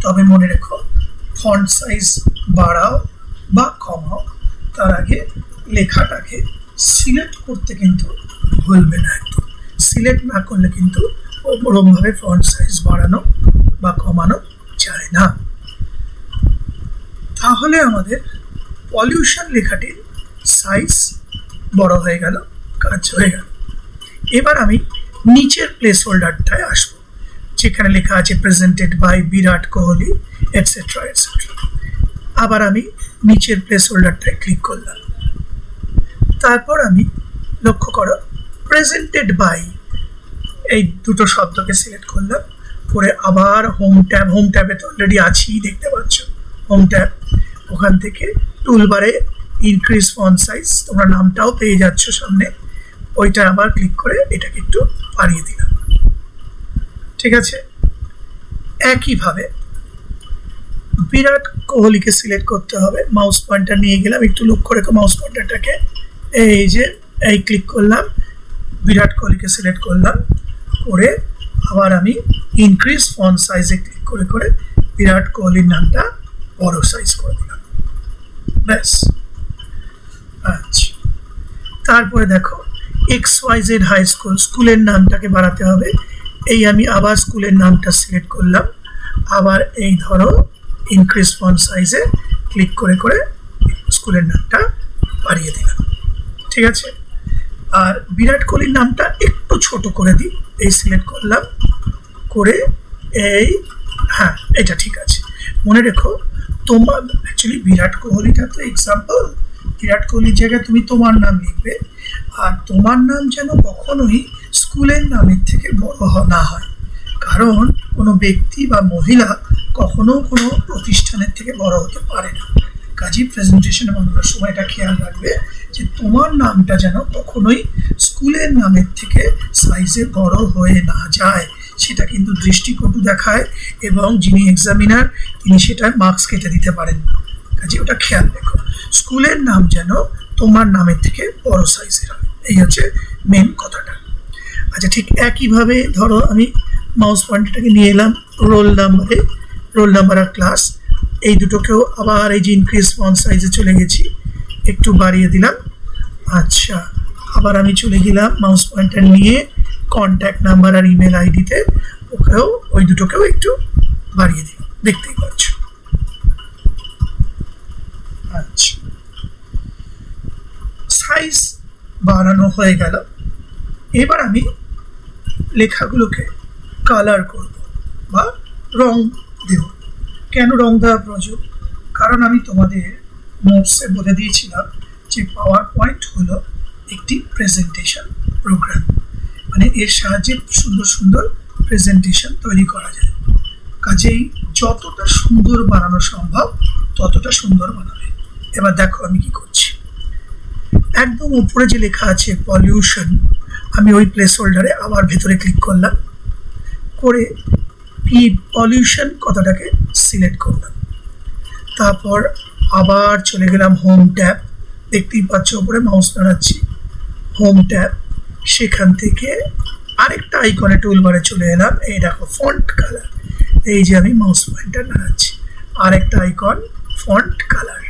তবে মনে রেখো ফন্ট সাইজ বাড়াও বা কমাও তার আগে লেখাটাকে সিলেক্ট করতে কিন্তু ভুলবে না। একদম সিলেক্ট না করলে কিন্তু ওরকমভাবে ফন্ট সাইজ বাড়ানো বা কমানো যায় না। তাহলে আমাদের পলিউশন লেখাটির সাইজ বড় হয়ে গেল, কাজ হয়ে গেল। এবার আমি নিচের প্লেস হোল্ডারটায় আসবো, যেখানে লেখা আছে presented by Virat Kohli etcetera etcetera. আবার আমি নিচের প্লেস হোল্ডারটায় ক্লিক করলাম, তারপর আমি লক্ষ্য করো প্রেজেন্টেড বাই এই দুটো শব্দকে সিলেক্ট করলাম, করে আবার হোম ট্যাবে তো অলরেডি আছি দেখতে পাচ্ছ, হোম ট্যাব, ওখান থেকে টুলবারে ইনক্রিজ ফন্ট সাইজ, তোমরা নামটাও পেয়ে যাচ্ছ সামনে, ওইটা আবার ক্লিক করে এটাকে একটু বাড়িয়ে দিলাম। ঠিক আছে, একইভাবে বিরাট কোহলিকে সিলেক্ট করতে হবে, মাউস পয়েন্টার নিয়ে গেলাম, একটু লক্ষ্য রেখো মাউস পয়েন্টারটাকে, এই যে এই ক্লিক করলাম, বিরাট কোহলিকে সিলেক্ট করলাম, করে আবার আমি ইনক্রিজ ফন্ট সাইজে ক্লিক করে করে বিরাট কোহলির নামটা বড় সাইজ করে দিলাম, ব্যাস। আচ্ছা, তারপরে দেখো XYZ হাই স্কুল, স্কুলের নামটাকে বাড়াতে হবে, এই আমি আবার স্কুলের নামটা সিলেক্ট করলাম, আবার এই ধরো ইনক্রিজ ফন্ট সাইজে ক্লিক করে করে স্কুলের নামটা বাড়িয়ে দিলাম। ঠিক আছে, আর বিরাট কোহলির নামটা একটু ছোট করে দিই, এই সিলেক্ট করলাম, করে এই, হ্যাঁ এটা ঠিক আছে। মনে রেখো তোমার অ্যাকচুয়ালি বিরাট কোহলিটা তো এক্সাম্পল, বিরাট কোহলির জায়গায় তুমি তোমার নাম লিখবে, আর তোমার নাম যেন কখনোই স্কুলের নামের থেকে বড় না হয়, কারণ কোনো ব্যক্তি বা মহিলা কখনো কোনো প্রতিষ্ঠানের থেকে বড় হতে পারে না। কাজী প্রেজেন্টেশনে বানানোর সময় এটা খেয়াল রাখবে যে তোমার নামটা যেন কখনোই স্কুলের নামের থেকে সাইজে বড় হয়ে না যায়, সেটা কিন্তু দৃষ্টিকটু দেখায় এবং যিনি এক্সামিনার তিনি সেটা মার্কস কেটে দিতে পারেন। কাজে ওটা খেয়াল রেখো, স্কুলের নাম যেন তোমার নামের থেকে বড় সাইজের হয়, এই হচ্ছে মেন কথাটা। আচ্ছা, ঠিক একইভাবে ধরো আমি মাউস পয়েন্টারটাকে নিয়ে এলাম রোল নাম্বার আর ক্লাস, এই দুটোকেও আবার এই যে ইনক্রিজ ফন্ট সাইজে চলে গেছি, একটু বাড়িয়ে দিলাম। আচ্ছা, আবার আমি চলে গেলাম মাউস পয়েন্টার নিয়ে কন্ট্যাক্ট নাম্বার আর ইমেল আইডিতে, ওই দুটোকেও একটু বাড়িয়ে দিলাম, দেখতেই পাচ্ছ। আচ্ছা, সাইজ বাড়ানো হয়ে গেল। এবার আমি লেখাগুলোকে কালার করব বা রং দেব। কেন রং দেওয়া প্রয়োজন? কারণ আমি তোমাদের নোটসে বলে দিয়েছিলাম যে পাওয়ার পয়েন্ট হলো একটি প্রেজেন্টেশন প্রোগ্রাম, মানে এর সাহায্যে সুন্দর সুন্দর প্রেজেন্টেশন তৈরি করা যায়। কাজেই যতটা সুন্দর বানানো সম্ভব ততটা সুন্দর বানাবে। এবার দেখো আমি কি করছি, একদম উপরে যে লেখা আছে পলিউশন, আমি ওই প্লেস হোল্ডারে আবার ভেতরে ক্লিক করলাম, করে পলিউশন কথাটাকে সিলেক্ট করলাম। তারপর আবার চলে গেলাম হোম ট্যাব, দেখতেই পাচ্ছ উপরে মাউস নাড়াচ্ছি, হোম ট্যাব, সেখান থেকে আরেকটা আইকনে টুলবারে চলে এলাম, এই দেখো ফন্ট কালার, এই যে আমি মাউস পয়েন্টার নাড়াচ্ছি, আরেকটা আইকন ফন্ট কালার,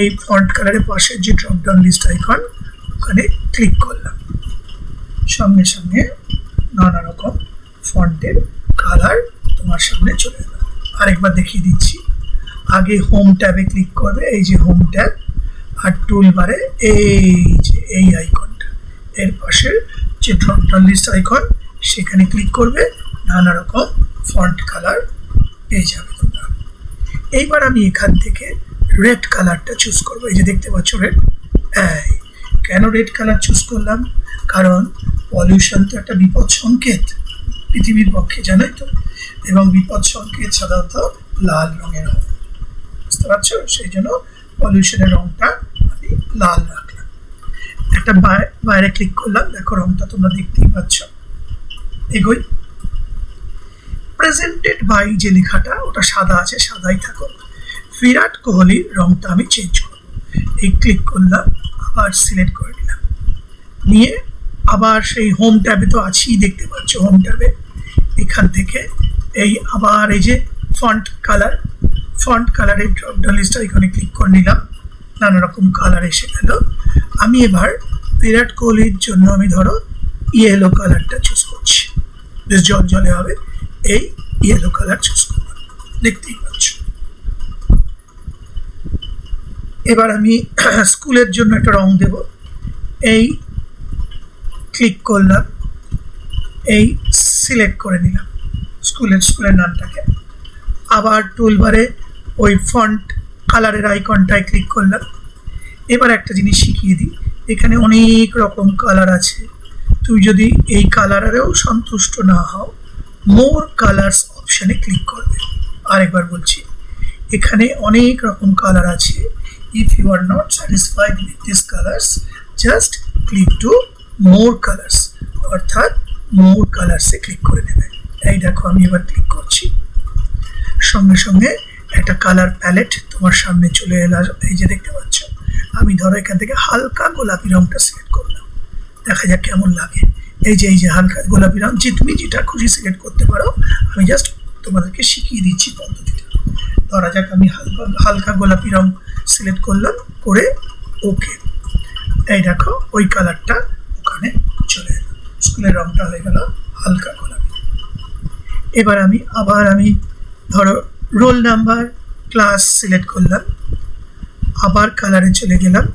এই ফন্ট কালারের পাশে যে ড্রপডাউন লিস্ট আইকন ওখানে ক্লিক করলাম, সঙ্গে সঙ্গে নানা রকম ফন্টের কালার তোমার সামনে চলে এলো। আরেকবার দেখিয়ে দিচ্ছি, আগে হোম ট্যাবে ক্লিক করবে, এই যে হোম ট্যাব, আর টুলবারে এই যে এই আইকনটা, এর পাশে যে ড্রপডাউন লিস্ট আইকন সেখানে ক্লিক করবে, নানা রকম ফন্ট কালার পেয়ে যাবে তোমরা। এইবার আমি এখান থেকে রেড কালারটা চুজ করবো, এই যে দেখতে পাচ্ছ রেড। কেন রেড কালার চুজ করলাম? কারণ পলিউশন তো একটা বিপদ সংকেত পৃথিবীর পক্ষে, জানোই তো, এবং বিপদ সংকেত সাধারণত লাল রঙের হয়, বুঝতে পারছো? সেই জন্য পলিউশনের রংটা আমি লাল রাখলাম। একটা বাইরে ক্লিক করলাম, দেখো রংটা তোমরা দেখতেই পাচ্ছ। এগোই, প্রেজেন্টেড বাই যে লেখাটা ওটা সাদা আছে, সাদাই থাকো। বিরাট কোহলির রংটা আমি চেঞ্জ করব, এই ক্লিক করলাম, আবার সিলেক্ট করে নিলাম, নিয়ে আবার সেই হোম ট্যাবে তো আছি, দেখতে পাচ্ছ হোম ট্যাবে, এখান থেকে এই আবার এই যে ফন্ট কালারের ড্রপডাউন লিস্ট আইকনে ক্লিক করে নিলাম, নানা রকম কালার এসে গেল। আমি এবার বিরাট কোহলির জন্য আমি ধরো ইয়েলো কালারটা চুজ করছি, বেশ জলজলে হবে, এই ইয়েলো কালার চুজ করলাম, দেখতেই পাচ্ছ। এবার আমি স্কুলের জন্য একটা রং দেব, এই ক্লিক করলাম, এই সিলেক্ট করে নিলাম স্কুলের নামটাকে, আবার টুলবারে ওই ফন্ট কালারের আইকনটায় ক্লিক করলাম। এবার একটা জিনিস শিখিয়ে দিই, এখানে অনেক রকম কালার আছে, তুমি যদি এই কালারেও সন্তুষ্ট না হও, মোর কালার্স অপশানে ক্লিক করবে। আরেকবার বলছি, এখানে অনেক রকম কালার আছে, if you are not satisfied with these colors just click to more colors, অর্থাৎ more colors এ ক্লিক করে নেবে। এই দেখো আমি এবার ক্লিক করছি, সঙ্গে সঙ্গে একটা কালার প্যালেট তোমার সামনে চলে এলো, এই যে দেখতে পাচ্ছ। আমি ধরো এখান থেকে হালকা গোলাপি রংটা সিলেক্ট করলাম, দেখা যাক কেমন লাগে। এই যে হালকা গোলাপি রং, যে তুমি যেটা খুশি সিলেক্ট করতে পারো, আমি জাস্ট তোমাদেরকে শিখিয়ে দিচ্ছি পদ্ধতিটা। ধরা যাক আমি হালকা গোলাপি রং সিলেক্ট করলাম, করে ওকে, এই দেখো ওই কালারটা ওখানে চলে এলো, স্কুলের রংটা হয়ে গেল হালকা গোলাপি। এবার আমি ধরো রোল নাম্বার ক্লাস সিলেক্ট করলাম, আবার কালারে চলে গেলাম।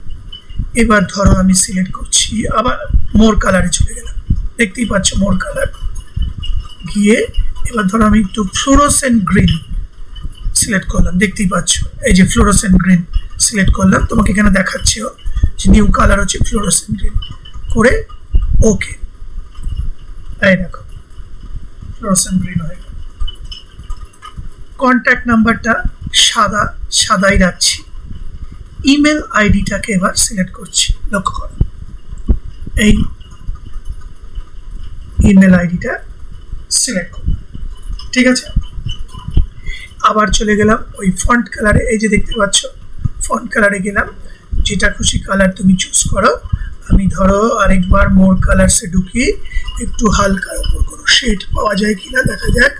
এবার ধরো আমি সিলেক্ট করছি, আবার মোর কালারে চলে গেলাম, দেখতেই পাচ্ছ মোর কালার গিয়ে, এবার ধরো আমি একটু ফ্লোরোসেন্ট গ্রিন সিলেক্ট করলাম, দেখতেই পাচ্ছ এই যে ফ্লোরোসেন্ট গ্রিন সিলেক্ট করলাম, তোমাকে এখানে দেখাচ্ছিও যে নিউ কালার হচ্ছে ফ্লোরোসেন্ট গ্রিন, করে ওকে, এই দেখো ফ্লোরোসেন্ট গ্রিন হয়ে গেল। কন্ট্যাক্ট নাম্বারটা সাদাই রাখছি, ইমেল আইডিটাকে এবার সিলেক্ট করছি, লক্ষ্য করো এই ইমেল আইডিটা সিলেক্ট করলাম, ঠিক আছে। আবার চলে গেলাম ওই ফন্ট কালারে, এই যে দেখতে পাচ্ছ ফন্ট কালারে গেলাম, যেটা খুশি কালার তুমি চুজ করো। আমি ধরো আরেকবার মোর কালারসে ঢুকি, একটু হালকার উপর কোনো শেড পাওয়া যায় কিনা দেখা যাক,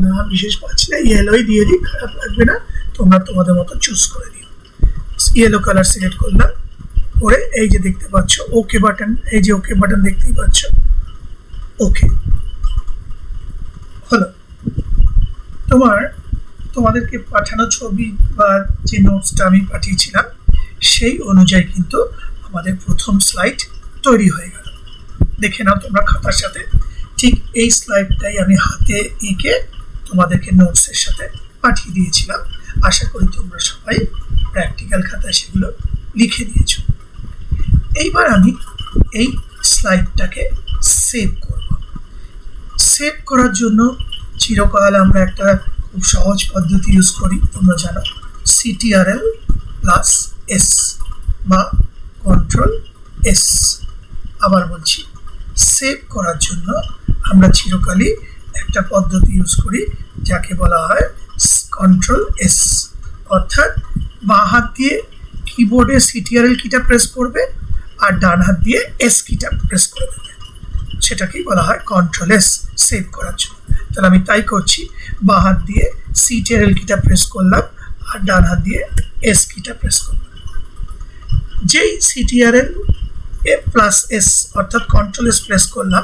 না বিশেষ পাচ্ছি না, ইয়েলোই দিয়ে দিই, খারাপ লাগবে না, তোমরা তোমাদের মতো চুজ করে নিও। ইয়েলো কালার সিলেক্ট করলাম, করে এই যে দেখতে পাচ্ছ ওকে বাটন, এই যে ওকে বাটন দেখতেই পাচ্ছ, ওকে হলো। তোমাদেরকে পাঠানো ছবি বা যে নোটসটা আমি পাঠিয়েছিলাম সেই অনুযায়ী কিন্তু আমাদের প্রথম স্লাইড তৈরি হয়ে গেল, দেখে নাও তোমরা খাতার সাথে। ঠিক এই স্লাইডটাই আমি হাতে এঁকে তোমাদেরকে নোটসের সাথে পাঠিয়ে দিয়েছিলাম, আশা করি তোমরা সবাই প্র্যাকটিক্যাল খাতায় সেগুলো লিখে দিয়েছো। এইবার আমি এই স্লাইডটাকে সেভ করব। সেভ করার জন্য চিরকাল আমরা একটা খুব সহজ পদ্ধতি ইউজ করি, তোমরা জানো, CTRL+S বা Ctrl+S। আবার বলছি, সেভ করার জন্য আমরা চিরকালই একটা পদ্ধতি ইউজ করি যাকে বলা হয় কন্ট্রোল এস, অর্থাৎ বাঁ হাত দিয়ে কিবোর্ডে সিটিআরএল কিটা প্রেস করবে আর ডান হাত দিয়ে এস কিটা প্রেস করে দেবে, সেটাকেই বলা হয় কন্ট্রোল এস সেভ করার জন্য। তাহলে আমি তাই করছি, বাঁ হাত দিয়ে সিটিআরএল কিটা প্রেস করলাম আর ডান হাত দিয়ে এস কিটা প্রেস করলাম। যেই সিটিআরএল প্লাস এস অর্থাৎ কন্ট্রোল এস প্রেস করলাম,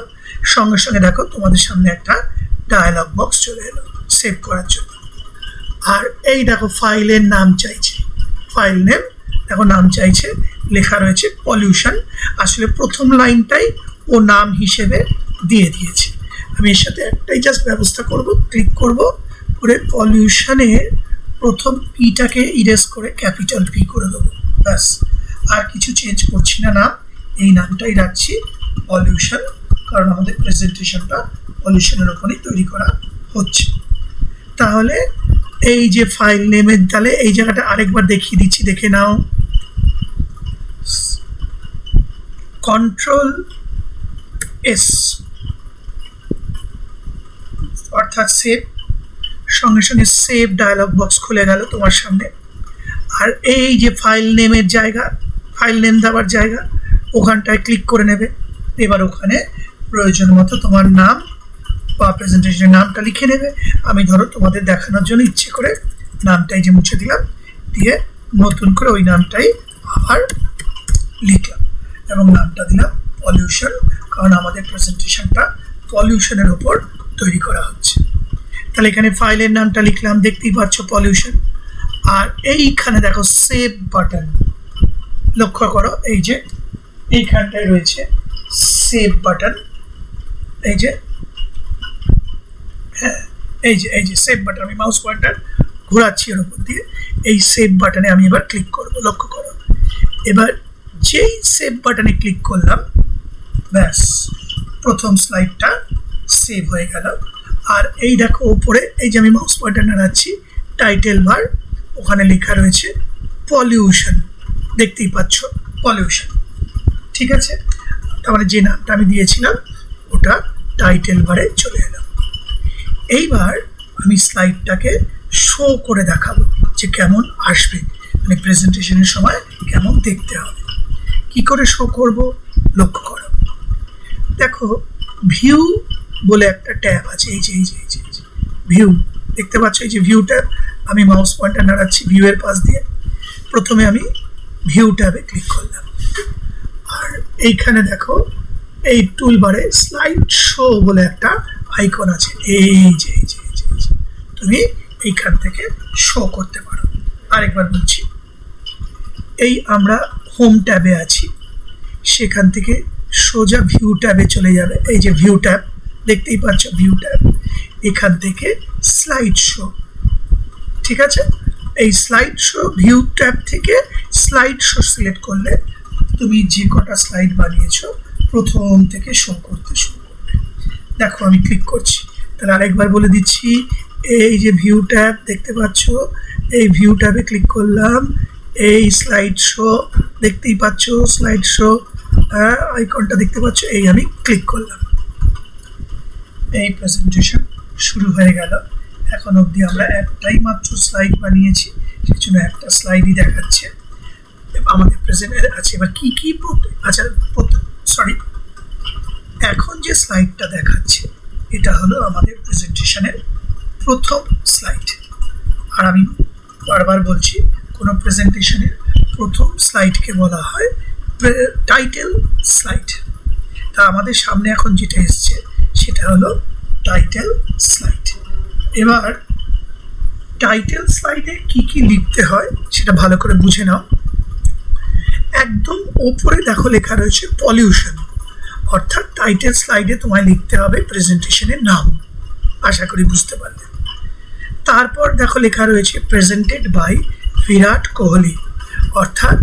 সঙ্গে সঙ্গে দেখো তোমাদের সামনে একটা ডায়ালগ বক্স চলে এলো সেভ করার জন্য। আর এই দেখো ফাইলের নাম চাইছে, ফাইল নেম দেখো নাম চাইছে, লেখা রয়েছে পলিউশন। আসলে প্রথম লাইনটাই ও নাম হিসেবে দিয়ে দিয়েছে। আমি এর সাথে একটাই জাস্ট ব্যবস্থা করব, ক্লিক করব করে পলিউশনের প্রথম পিটাকে ইরেজ করে ক্যাপিটাল পি করে দেবো, ব্যাস। আর কিছু চেঞ্জ করছি না, নাম এই নামটাই রাখছি পলিউশন, কারণ আমাদের প্রেজেন্টেশনটা পলিউশনের উপরেই তৈরি করা হচ্ছে। তাহলে এই যে ফাইল নেমের তাহলে এই জায়গাটা আরেকবার দেখিয়ে দিচ্ছি, দেখে নাও। কন্ট্রোল এস অর্থাৎ সেভ, সঙ্গে সঙ্গে সেভ ডায়ালগ বক্স খুলে গেল তোমার সামনে। আর এই যে ফাইল নেমের জায়গা, ফাইল নেম দেওয়ার জায়গা, ওখানটায় ক্লিক করে নেবে। এবার ওখানে প্রয়োজন মতো তোমার নাম বা প্রেজেন্টেশনের নামটা লিখে নেবে। আমি ধরো তোমাদের দেখানোর জন্য ইচ্ছে করে নামটাই যে মুছে দিলাম, দিয়ে নতুন করে ওই নামটাই আবার লিখলাম এবং নামটা দিলাম পলিউশন, কারণ আমাদের প্রেজেন্টেশনটা পলিউশনের উপর তৈরি করা হচ্ছে। তাহলে এখানে ফাইলের নামটা লিখলাম, দেখতেই পাচ্ছ পলিউশন। আর এইখানে দেখো সেভ বাটন, লক্ষ্য করো এই যে এইখানটায় রয়েছে সেভ বাটন, এই যে হ্যাঁ এই যে সেভ বাটন, আমি মাউস পয়েন্টার ঘোরাচ্ছি এর উপর দিয়ে, এই সেভ বাটনে আমি এবার ক্লিক করব, লক্ষ্য করো। এবার যেই সেভ বাটনে ক্লিক করলাম, ব্যাস প্রথম স্লাইডটা সেভ হয়ে গেল। আর এই দেখো উপরে এই যে আমি মাউস পয়েন্টার নাড়াচ্ছি, টাইটেল বার, ওখানে লেখা রয়েছে পলিউশন, দেখতেই পাচ্ছ পলিউশন, ঠিক আছে। তার মানে যে নামটা আমি দিয়েছিলাম ওটা টাইটেল বারে চলে এলাম। এইবার আমি স্লাইডটাকে শো করে দেখাবো যে কেমন আসবে, মানে প্রেজেন্টেশনের সময় কেমন দেখতে হবে। কি করে শো করব লক্ষ্য করো, দেখো ভিউ বলে একটা ট্যাব আছে, এই যে ভিউ দেখতে পাচ্ছ, এই যে ভিউ ট্যাব। আমি মাউস পয়েন্টার নাড়াচ্ছি ভিউয়ের পাশ দিয়ে, প্রথমে আমি ভিউ ট্যাবে ক্লিক করলাম। আর এইখানে দেখো এই টুলবারে স্লাইড শো বলে একটা আইকন আছে, এই যে তুমি এইখান থেকে শো করতে পারো। আরেকবার বলছি, এই আমরা হোম ট্যাবে আছি, সেখান থেকে সোজা ভিউ ট্যাবে চলে যাবে, এই যে ভিউ ট্যাব দেখতেই পাচ্ছ ভিউ ট্যাব, এখান থেকে স্লাইড শো, ঠিক আছে। এই স্লাইড শো ভিউ ট্যাব থেকে স্লাইড শো সিলেক্ট করলে তুমি যে কটা স্লাইড বানিয়েছো প্রথম থেকে শো করতে শুরু করবে। দেখো আমি ক্লিক করছি, তাহলে আরেকবার বলে দিচ্ছি, এই যে ভিউ ট্যাব দেখতে পাচ্ছ, এই ভিউ ট্যাবে ক্লিক করলাম, এই স্লাইড শো দেখতেই পাচ্ছ, স্লাইড শো আইকনটা দেখতে পাচ্ছ, এই আমি ক্লিক করলাম। এই প্রেজেন্টেশন শুরু হয়ে গেল। এখন অবধি আমরা একটাই মাত্র স্লাইড বানিয়েছি, সেই জন্য একটা স্লাইডই দেখাচ্ছে আমাদের প্রেজেন্টে আছে। এবার কি কি আচ্ছা সরি, এখন যে স্লাইডটা দেখাচ্ছে এটা হলো আমাদের প্রেজেন্টেশনের প্রথম স্লাইড। আর আমি বারবার বলছি, কোনো প্রেজেন্টেশনের প্রথম স্লাইডকে বলা হয় টাইটেল স্লাইড। তা আমাদের সামনে এখন যেটা এসছে সেটা হলো টাইটেল স্লাইড। এবার টাইটেল স্লাইডে কি কি লিখতে হয় সেটা ভালো করে বুঝে নাও। একদম ওপরে দেখো লেখা রয়েছে পলিউশন, অর্থাৎ টাইটেল স্লাইডে তোমায় লিখতে হবে প্রেজেন্টেশনের নাম, আশা করি বুঝতে পারলে। তারপর দেখো লেখা রয়েছে প্রেজেন্টেড বাই বিরাট কোহলি, অর্থাৎ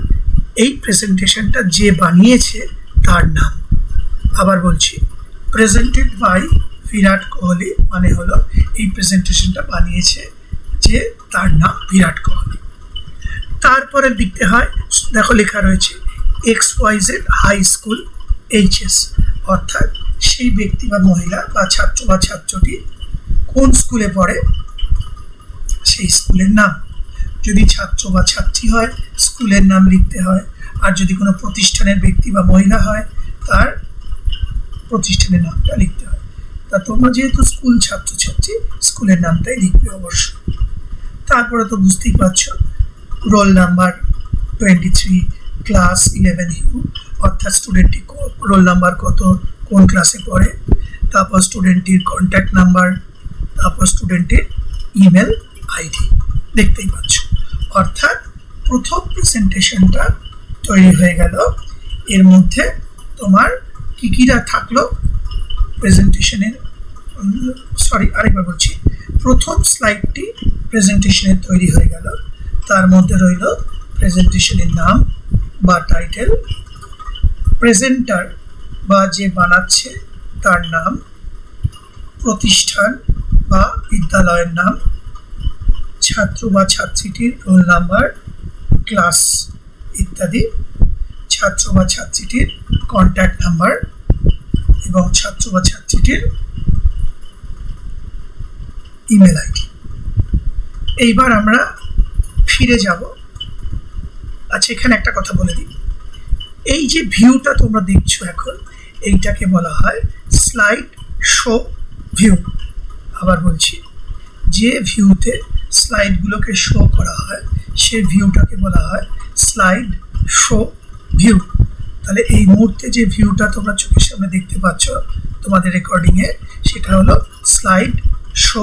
এই প্রেজেন্টেশনটা যে বানিয়েছে তার নাম। আবার বলছি, প্রেজেন্টেড বাই বিরাট কোহলি মানে হলো এই প্রেজেন্টেশনটা বানিয়েছে যে তার নাম বিরাট কোহলি। তারপরে লিখতে হয়, দেখো লেখা রয়েছে XYZ হাই স্কুল HS, অর্থাৎ সেই ব্যক্তি বা মহিলা বা ছাত্র বা ছাত্রটি কোন স্কুলে পড়ে সেই স্কুলের নাম, যদি ছাত্র বা ছাত্রী হয় স্কুলের নাম লিখতে হয়, আর যদি কোনো প্রতিষ্ঠানের ব্যক্তি বা মহিলা হয় তার প্রতিষ্ঠানের নামটা লিখতে হয়। তা তোমরা যেহেতু স্কুল ছাত্রছাত্রী স্কুলের নামটাই লিখবে অবশ্যই। তারপরে তো বুঝতেই পারছো রোল নাম্বার 23, ক্লাস 11 ইউ, অর্থাৎ স্টুডেন্টটি রোল নাম্বার কত, কোন ক্লাসে পড়ে, তারপর স্টুডেন্টটির কন্ট্যাক্ট নাম্বার, তারপর স্টুডেন্টের ইমেল আইডি, দেখতেই পাচ্ছ। অর্থাৎ প্রথম প্রেজেন্টেশনটা তৈরি হয়ে গেল। এর মধ্যে তোমার কি কিরা থাকলো প্রেজেন্টেশনের, আরেকবার বলছি, প্রথম স্লাইডটি প্রেজেন্টেশনের তৈরি হয়ে গেল। তার মধ্যে রইল প্রেজেন্টেশনের নাম বা টাইটেল, প্রেজেন্টার বা যে বানাচ্ছে তার নাম, প্রতিষ্ঠান বা বিদ্যালয়ের নাম, ছাত্র বা ছাত্রীটির রোল নাম্বার, ক্লাস ইত্যাদি, ছাত্র বা ছাত্রীটির কন্ট্যাক্ট নাম্বার এবং ছাত্র বা ছাত্রীটির ইমেল আইডি। এইবার আমরা ফিরে যাব। আচ্ছা, এখানে একটা কথা বলে দিই, এই যে ভিউটা তোমরা দেখছো এখন, এইটাকে বলা হয় স্লাইড শো ভিউ। আবার বলছি, যে ভিউতে স্লাইডগুলোকে শো করা হয় সেই ভিউটাকে বলা হয় স্লাইড শো ভিউ। তাহলে এই মুহূর্তে যে ভিউটা তোমরা চোখের সামনে দেখতে পাচ্ছ তোমাদের রেকর্ডিংয়ে, সেটা হলো স্লাইড শো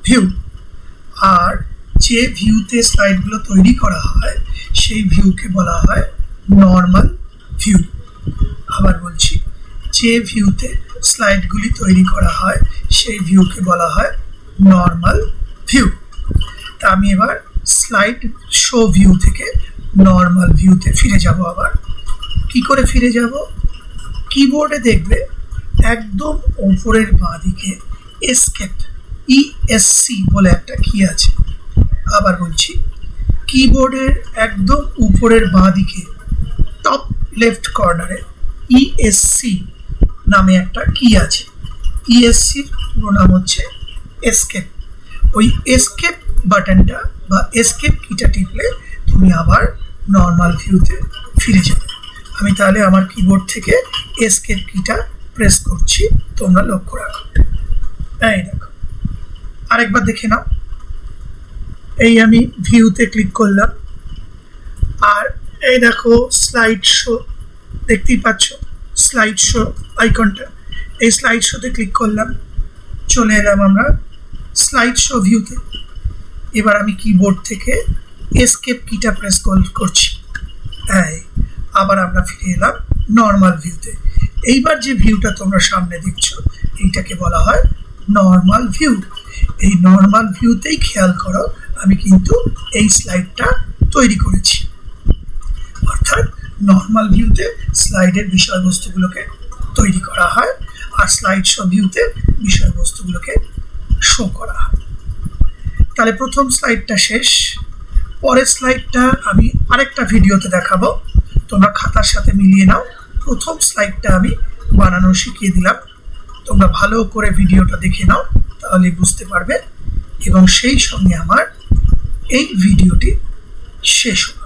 ভিউ। আর যে ভিউতে স্লাইডগুলো তৈরি করা হয় সেই ভিউকে বলা হয় নর্মাল ভিউ। আবার বলছি, যে ভিউতে স্লাইডগুলি তৈরি করা হয় সেই ভিউকে বলা হয় নর্মাল ভিউ। তা আমি এবার স্লাইড শো ভিউ থেকে নর্মাল ভিউতে ফিরে যাব। আবার কি করে ফিরে যাব? কিবোর্ডে দেখবে একদম উপরের বাঁ দিকে এসকেপ, ESC বলে একটা কি আছে। আবার বলছি, কিবোর্ডের একদম উপরের বাঁ দিকে টপ লেফট কর্নারে ESC নামে একটা কি আছে। ESCর পুরো নাম হচ্ছে এসকেপ। ওই এসকেপ বাটনটা বা এসকেপ কিটা টিপলে তুমি আবার নর্মাল ভিউতে ফিরে যাবে। আমি তাহলে আমার কিবোর্ড থেকে এসকেপ কিটা প্রেস করছি, তোমরা লক্ষ্য রাখো। এই দেখো, আরেকবার দেখে নাও। এই আমি ভিউতে ক্লিক করলাম, আর এই দেখো স্লাইড শো, দেখতেই পাচ্ছ স্লাইড শো আইকনটা। এই স্লাইড শোতে ক্লিক করলাম, চলে এলাম আমরা স্লাইড শো ভিউতে। এবার আমি কিবোর্ড থেকে এসকেপ কিটা প্রেস করছি। আবার আমরা ফিরে এলাম নর্মাল ভিউতে। এইবার যে ভিউটা তোমরা সামনে দেখছো এইটাকে বলা হয় নর্মাল ভিউ। এই নর্মাল ভিউতেই খেয়াল করো আমি কিন্তু এই স্লাইডটা তৈরি করেছি। অর্থাৎ নর্মাল ভিউতে স্লাইডের বিষয়বস্তুগুলোকে তৈরি করা হয়, আর স্লাইড শো ভিউতে বিষয়বস্তুগুলোকে শো করা হয়। তাহলে প্রথম স্লাইডটা শেষ। পরের স্লাইডটা আমি আরেকটা ভিডিওতে দেখাবো, তোমরা খাতার সাথে মিলিয়ে নাও। প্রথম স্লাইডটা আমি বানানো শিখিয়ে দিলাম, তোমরা ভালো করে ভিডিওটা দেখে নাও, তাহলে বুঝতে পারবে। এবং সেই সঙ্গে আমার এই ভিডিওটি শেষ হলো।